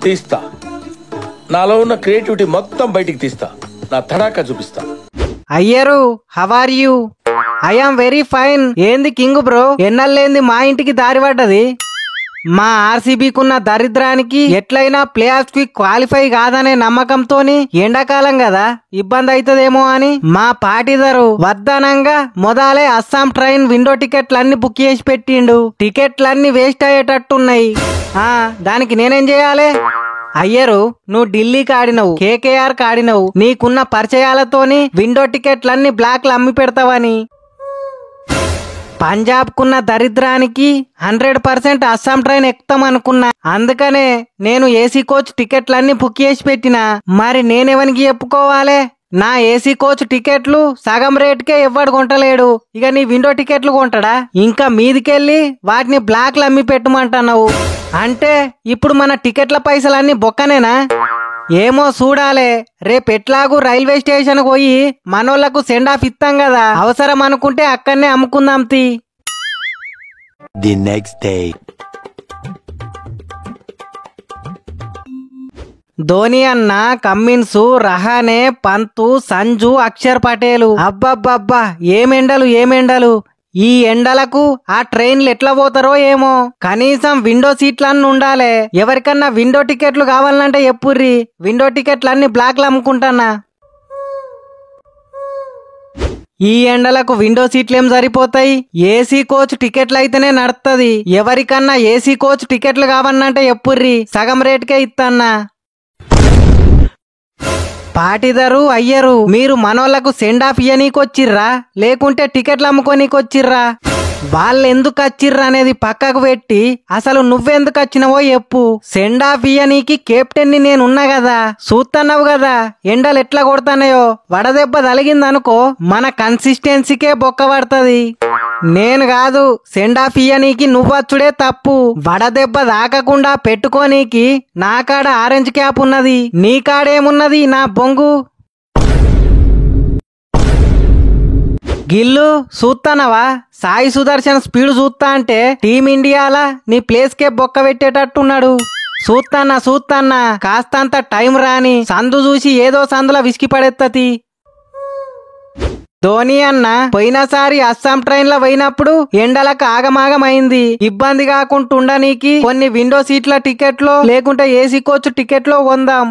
తీస్తా. నాలో ఉన్న క్రియేటివిటీ మొత్తం బయటికి తీస్తా. నా తడాకా చూపిస్తా. అయ్యరు, how are you? I am very fine. ఏంది కింగ్ బ్రో, ఎన్నల్లేంది మా ఇంటికి దారి పడ్డది? మా ఆర్సీబీకున్న దరిద్రానికి ఎట్లయినా ప్లే ఆఫ్ కి క్వాలిఫై కాదనే నమ్మకంతోని ఎండాకాలం కదా ఇబ్బంది అవుతుందేమో అని మా పాటిదరు వద్దనంగా మొదలే అస్సాం ట్రైన్ విండో టికెట్లన్నీ బుక్ చేసి పెట్టిండు. టికెట్లన్నీ వేస్ట్ అయ్యేటట్టున్నాయి. దానికి నేనేం చేయాలి? అయ్యరు, నువ్వు ఢిల్లీకి ఆడినవు, కేకేఆర్ కి ఆడినవు, నీకున్న పరిచయాలతోని విండో టికెట్లన్నీ బ్లాక్ లో అమ్మి పెడతావని. పంజాబ్ కున్న దరిద్రానికి 100% అస్సాం ట్రైన్ ఎక్కుతాం అనుకున్నా. అందుకనే నేను ఏసీ కోచ్ టికెట్లన్నీ బుక్ చేసి పెట్టినా. మరి నేనెవనికి చెప్పుకోవాలి? నా ఏసీ కోచ్ టికెట్లు సగం రేటుకే ఎవ్వడు కొంటలేడు. ఇక నీ విండో టికెట్లు కొంటాడా? ఇంకా మీదికెళ్ళి వాటిని బ్లాక్ లో అమ్మి పెట్టమంటున్నావు. అంటే ఇప్పుడు మన టికెట్ల పైసలన్నీ బొక్కనేనా? ఏమో చూడాలే. రేపెట్లాగూ రైల్వే స్టేషన్ పోయి మనోళ్లకు సెండ్ ఆఫ్ ఇస్తాం కదా, అవసరం అనుకుంటే అక్కడనే అమ్ముకుందాం తీ. The next day. ధోని అన్న, కమ్మిన్స్, రహానే, పంతు, సంజు, అక్షర్ పటేలు. అబ్బబ్బబ్బా, ఏమెండలు. ఈ ఎండలకు ఆ ట్రైన్లు ఎట్లా పోతారో ఏమో. కనీసం విండో సీట్లన్నీ ఉండాలే. ఎవరికన్నా విండో టికెట్లు కావాలంటే ఎప్పుర్రి, విండో టికెట్లన్నీ బ్లాక్ లో అమ్ముకుంటానా. ఈ ఎండలకు విండో సీట్లేం సరిపోతాయి? ఏసీ కోచ్ టికెట్లు అయితేనే నడుస్తుంది. ఎవరికన్నా ఏసీ కోచ్ టికెట్లు కావాలంటే ఎప్పుర్రి, సగం రేటుకే ఇస్తానా. పాటిదరు, అయ్యరు, మీరు మనోళ్లకు సెండ్ ఆఫ్ ఇయ్యనీకొచ్చిర్రా లేకుంటే టికెట్లు అమ్ముకోనీకొచ్చిర్రా? వాళ్ళెందుకు వచ్చిర్రా అనేది పక్కకు పెట్టి అసలు నువ్వెందుకు వచ్చినవో చెప్పు. సెండ్ ఆఫ్ ఇయ్యనీకి కెప్టెన్ ని నేనున్నా కదా, చూస్తున్నావు కదా ఎండలు ఎట్లా కొడతానయో. వడదెబ్బ తలిగిందనుకో మన కన్సిస్టెన్సీకే బొక్క పడుతుంది. నేను కాదు, సెండ్ ఆఫ్ ఇయ్యనీకి నువ్వచ్చుడే తప్పు. వడదెబ్బ దాకకుండా పెట్టుకోనీకి నా కాడ ఆరెంజ్ క్యాప్ ఉన్నది, నీ కాడేమున్నది నా బొంగు. గిల్లు చూస్తానవా? సాయి సుదర్శన్ స్పీడ్ చూస్తా అంటే టీమిండియాలా నీ ప్లేస్ కే బొక్క పెట్టేటట్టున్నాడు. చూస్తానా కాస్తంత టైం రాని సందు చూసి ఏదో సందులో విసికి పడెత్తతి. ధోని అన్న పోయినసారి అస్సాం ట్రైన్ లో పోయినప్పుడు ఎండలకు ఆగమాగమైంది. ఇబ్బంది కాకుంటుండనీకి కొన్ని విండో సీట్ల టికెట్లు లేకుంటే ఏసీ కోచ్ టికెట్లు కొందాం.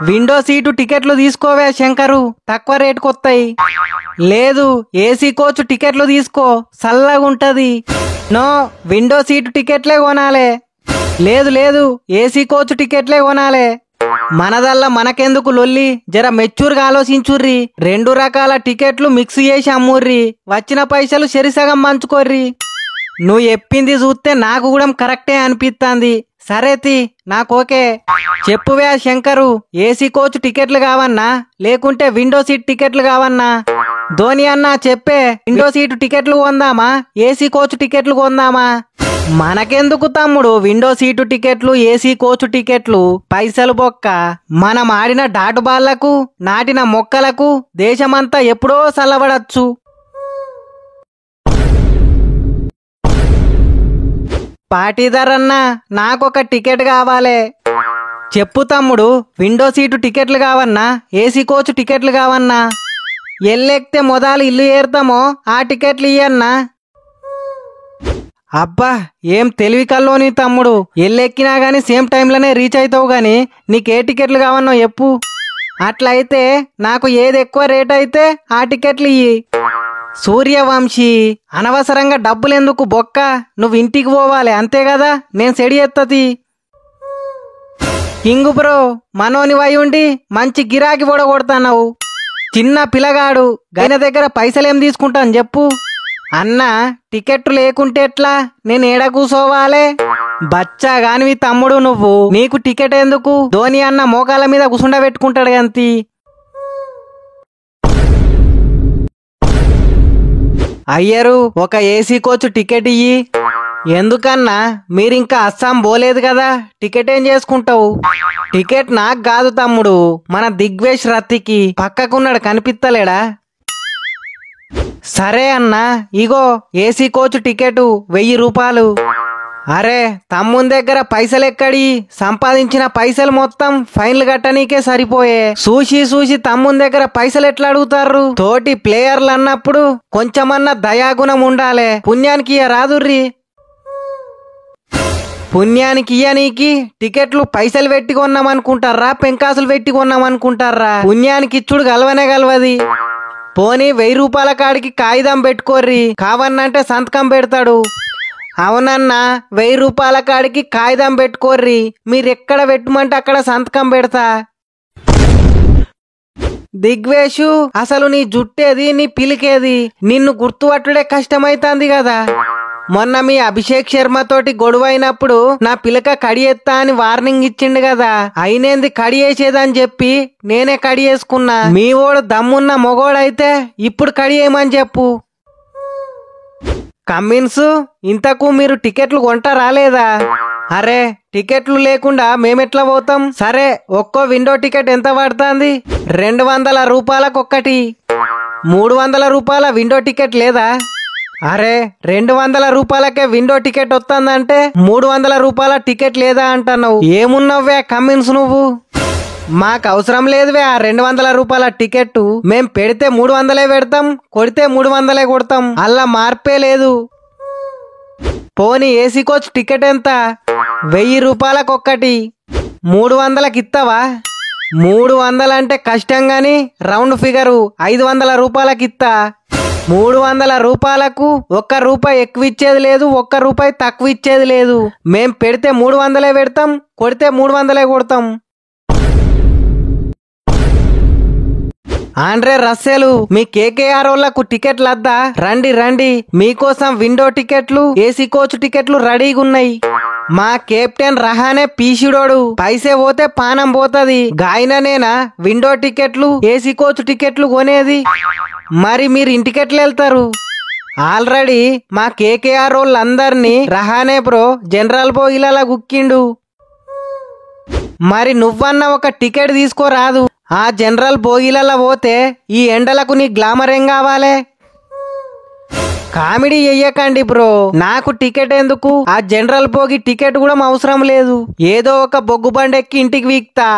విండో సీటు టికెట్లు తీసుకోవే శంకరు, తక్కువ రేటుకు వస్తాయి. లేదు, ఏసీ కోచ్ టికెట్లు తీసుకో, చల్లగుంటది. నో, విండో సీటు టికెట్లే కొనాలే. లేదు, ఏసీ కోచ్ టికెట్లే కొనాలే. మనదల్లా మనకెందుకు లొల్లి, జర మెచ్యూర్గా ఆలోచించుర్రి. 2 రకాల టికెట్లు మిక్స్ చేసి అమ్ముర్రి, వచ్చిన పైసలు సరిసగం పంచుకోర్రి. నువ్వు చెప్పింది చూస్తే నాకు కూడా కరెక్టే అనిపిస్తుంది. సరేతి, నాకోకే. చెప్పువే శంకరు, ఏసీ కోచ్ టికెట్లు కావన్నా లేకుంటే విండో సీట్ టికెట్లు కావన్నా? ధోని అన్న చెప్పే, విండో సీటు టికెట్లు కొందామా ఏసీ కోచ్ టికెట్లు కొందామా? మనకెందుకు తమ్ముడు విండో సీటు టికెట్లు ఏసీ కోచ్ టికెట్లు, పైసలు బొక్క. మనం ఆడిన డాటు బాళ్లకు నాటిన మొక్కలకు దేశమంతా ఎప్పుడో చల్లబడచ్చు. పాటీధరన్నా, నాకొక టికెట్ కావాలే. చెప్పు తమ్ముడు, విండో సీటు టికెట్లు కావన్నా ఏసీ కోచ్ టికెట్లు కావన్నా? ఎల్లెక్తే మొదలు ఇల్లు ఏరుతామో ఆ టికెట్లు ఇయ్యన్నా. అబ్బా, ఏం తెలివి కల్లోని తమ్ముడు. ఎల్లెక్కినా గానీ సేమ్ టైంలోనే రీచ్ అవుతావు గాని నీకే టికెట్లు కావన్నో చెప్పు. అట్లయితే నాకు ఏది ఎక్కువ రేట్ అయితే ఆ టికెట్లు ఇయ్యి. సూర్యవంశీ, అనవసరంగా డబ్బులెందుకు బొక్క, నువ్వు ఇంటికి పోవాలి అంతే కదా, నేను సెడి ఎత్తది. కింగ్ బ్రో, మనోని వై ఉండి మంచి గిరాకి పొడగొడతావు. చిన్న పిల్లగాడు గైన దగ్గర పైసలేం తీసుకుంటాను చెప్పు. అన్నా, టికెట్ లేకుంటే ఎట్లా, నేను ఏడ కూసోవాలే? బచ్చా గానివి తమ్ముడు నువ్వు, నీకు టికెట్ ఎందుకు? ధోని అన్న మోకాల మీద కూసుండ పెట్టుకుంటాడు గంతి. అయ్యరు, ఒక ఏసీ కోచ్ టికెట్ ఇయ్యి. ఎందుకన్నా, మీరింకా అస్సాం పోలేదు కదా, టికెట్ ఏం చేసుకుంటావు? టికెట్ నాకు కాదు తమ్ముడు, మన దిగ్వేష్ రత్తికి. పక్కకున్నాడు, కనిపిస్తలేడా? సరే అన్నా, ఇగో ఏసీ కోచ్ టికెట్ 1000 రూపాయలు. అరే తమ్ముని దగ్గర పైసలు ఎక్కడి సంపాదించిన పైసలు మొత్తం ఫైన్లు కట్టనీకే సరిపోయే చూసి తమ్ముని దగ్గర పైసలు ఎట్లా అడుగుతారు తోటి ప్లేయర్లు అన్నప్పుడు కొంచెమన్నా దయాగుణం ఉండాలే పుణ్యానికి రాదుర్రి పుణ్యానికి ఇయ్యనీకి టికెట్లు పైసలు పెట్టి కొన్నామనుకుంటారా పెంకాసులు పెట్టి కొన్నామనుకుంటారా పుణ్యానికి ఇచ్చుడు గలవనే గలవది పోనీ 1000 రూపాయల కాడికి కాగితం పెట్టుకోర్రి కావన్నంటే సంతకం పెడతాడు అవునన్నా 1000 రూపాయల కాడికి కాగితం పెట్టుకోర్రి మీరెక్కడ పెట్టమంటే అక్కడ సంతకం పెడతా దిగ్వేషు అసలు నీ జుట్టేది నీ పిలికేది నిన్ను గుర్తుపట్టుడే కష్టమైతాంది కదా మొన్న మీ అభిషేక్ శర్మ తోటి గొడవైనప్పుడు నా పిలక కడియేత్తా అని వార్నింగ్ ఇచ్చిండు కదా అయినేంది కడియేసేదని చెప్పి నేనే కడియేసుకున్నా మీ ఓడు దమ్మున్న మొగోడైతే ఇప్పుడు కడియేయమని చెప్పు కమ్మిన్స్ ఇంతకు మీరు టికెట్లు కొంటారా లేదా అరే టికెట్లు లేకుండా మేమెట్లా పోతాం సరే ఒక్కో విండో టికెట్ ఎంత పడుతుంది 200 రూపాయలకు ఒక్కటి 300 రూపాయల విండో టికెట్ లేదా అరే 200 రూపాయలకే విండో టికెట్ వస్తుందంటే 300 రూపాయల టికెట్ లేదా అంటున్నావు ఏమున్నావే కమ్మిన్స్ నువ్వు మాకు అవసరం లేదువే ఆ 200 రూపాయల టికెట్ మేం పెడితే 300 పెడతాం కొడితే 300 కొడతాం అలా మార్పే లేదు పోనీ ఏసీ కోచ్ టికెట్ ఎంత 1000 రూపాయలకు ఒక్కటి 300కి ఇస్తావా 300 అంటే కష్టం గాని రౌండ్ ఫిగరు 500 రూపాయలకి ఇస్తా 300 రూపాయలకు ₹1 ఎక్కువ ఇచ్చేది లేదు ₹1 తక్కువ ఇచ్చేది లేదు మేం పెడితే 300 పెడతాం కొడితే 300 కొడతాం ఆండ్రే రస్సెలు మీ కేకేఆర్ వాళ్ళకు టికెట్లు వద్దా రండి మీకోసం విండో టికెట్లు ఏసీ కోచ్ టికెట్లు రెడీగా ఉన్నాయి మా కెప్టెన్ రహానే పీసిడోడు పైసే పోతే పానం పోతది గాయననేనా విండో టికెట్లు ఏసీ కోచ్ టికెట్లు కొనేది మరి మీరు ఇంటికెట్లు వెళ్తారు ఆల్రెడీ మా కేకేఆర్ వాళ్ళందరినీ రహానే బ్రో జనరల్ బోగిలలా గుక్కిండు మరి నువ్వన్న ఒక టికెట్ తీసుకోరాదు ఆ జనరల్ బోగిలలో పోతే ఈ ఎండలకు నీ గ్లామర్ ఏం కావాలే కామెడీ చెయ్యకండి బ్రో నాకు టికెట్ ఎందుకు ఆ జనరల్ బోగి టికెట్ కూడా అవసరం లేదు ఏదో ఒక బొగ్గు బండెక్కి ఇంటికి వీక్తా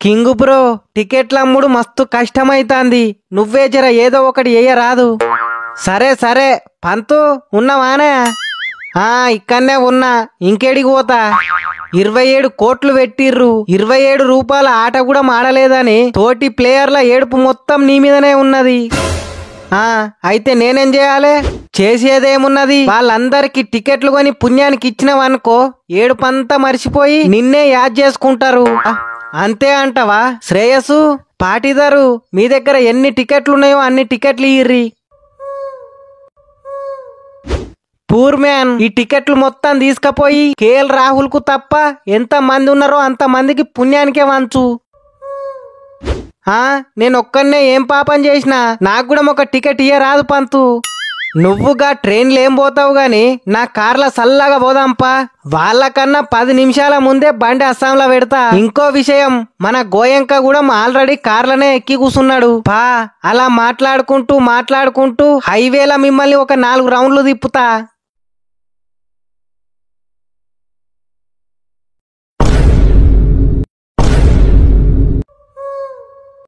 కింగ్ బ్రో టికెట్ల అమ్ముడు మస్తు కష్టమైతాంది నువ్వే జర ఏదో ఒకటి చెయ్యరాదు సరే పంతు ఉన్నవానే ఇక్కడనే ఉన్నా ఇంకేడికి పోతా 27 కోట్లు పెట్టిర్రు 27 రూపాయల ఆట కూడా ఆడలేదని తోటి ప్లేయర్ల ఏడుపు మొత్తం నీ మీదనే ఉన్నది అయితే నేనేం చేయాలి చేసేదేమున్నది వాళ్ళందరికి టికెట్లు కొని పుణ్యానికి ఇచ్చినవనుకో ఏడుపంతా మర్చిపోయి నిన్నే యాద్ చేసుకుంటారు అంతే అంటవా శ్రేయస్సు పాటిదారు మీ దగ్గర ఎన్ని టికెట్లున్నాయో అన్ని టికెట్లు ఇయ్యిర్రి పూర్ మ్యాన్ ఈ టికెట్లు మొత్తం తీసుకుపోయి కేఎల్ రాహుల్ కు తప్ప ఎంత మంది ఉన్నారో అంత మందికి పుణ్యానికే వంచు నేను ఒక్కనే ఏం పాపం చేసినా నాకు కూడా ఒక టికెట్ ఇయ్యరాదు పంతు నువ్వుగా ట్రైన్లు ఏం పోతావు గాని నా కార్ల సల్లగా పోదాంపా వాళ్ళకన్నా 10 నిమిషాల ముందే బండి అస్సాంలో పెడతా ఇంకో విషయం మన గోయంక కూడా ఆల్రెడీ కార్లనే ఎక్కి కూసున్నాడు అలా మాట్లాడుకుంటూ హైవేల మిమ్మల్ని ఒక 4 రౌండ్లు తిప్పుతా